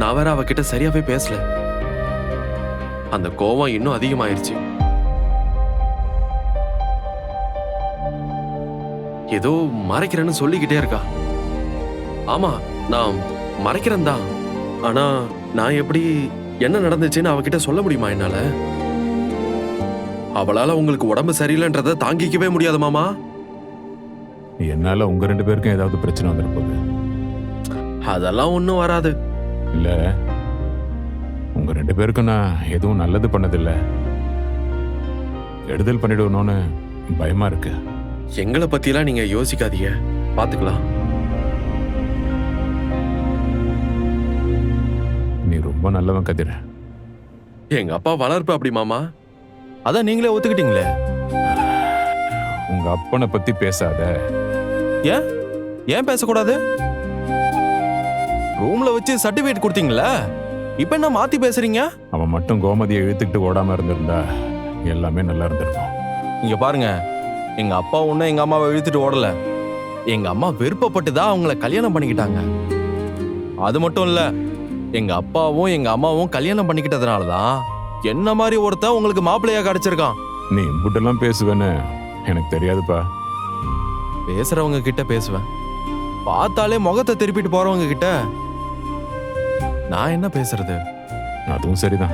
நான் வேற அவகிட்ட சரியாவே பேசல. அந்த கோவம் இன்னும் அதிகமாயிருச்சு. ஏதோ மறைக்கிறேன்னு சொல்லிக்கிட்டே இருக்கா. ஆமா, நான் மறைக்கிறேன் தான். ஆனா நான் எப்படி என்ன நடந்துச்சுன்னு அவகிட்ட சொல்ல முடியுமா என்னால? அவளால உங்களுக்கு உடம்பு சரியில்லைன்றத தாங்கிக்கவே முடியாது மாமா. என்னால உங்க 2 பேருக்கும் ஏதாவது பிரச்சனை வந்துருப்போகுது. அதெல்லாம் ஒண்ணும் வராது. இல்ல, உங்க 2 பேருக்கும் நான் எதுவும் நல்லது பண்ணதில்லை. கெடுதல் பண்ணிடுவணும்னு பயமா இருக்கு. எங்களை பத்திலாம் நீங்க யோசிக்காதீங்க, பாத்துக்கலாம். நீ ரொம்ப நல்லவன் கதிர. எங்க அப்பா வளர்ப்பு அப்படி மாமா. அதான் நீங்களே ஒத்துக்கிட்டீங்களே. உங்க அப்பனை பத்தி பேசாத. ஏன் ஏன் பேசக்கூடாது? ரூம்ல வச்சு சர்டிபிகேட் கொடுத்தீங்களா? இப்ப என்ன மாத்தி பேசுறீங்க? அவன் மட்டும் கோமதியை இழுத்துக்கிட்டு ஓடாம இருந்திருந்தா எல்லாமே நல்லா இருந்திருக்கும். இங்க பாருங்க, எங்க அப்பா ஒன்னும் எங்க அம்மாவை இழுத்துட்டு ஓடல. எங்க அம்மா விருப்பப்பட்டு தான் அவங்கள கல்யாணம் பண்ணிக்கிட்டாங்க. அது மட்டும் இல்ல, எங்க அப்பாவும் எங்க அம்மாவும் கல்யாணம் பண்ணிக்கிட்டதுனாலதான் என்ன மாதிரி ஒருத்தன் உங்களுக்கு மாப்பிள்ளையா கிடைச்சிருக்கான். நீ இம்புட்டெல்லாம் பேசுவேன்னு எனக்கு தெரியாதுப்பா. பேசுறவங்க கிட்ட பேசுவேன், பார்த்தாலே முகத்தை திருப்பிட்டு போறவங்க கிட்ட நான் என்ன பேசுறது? அதுவும் சரிதான்.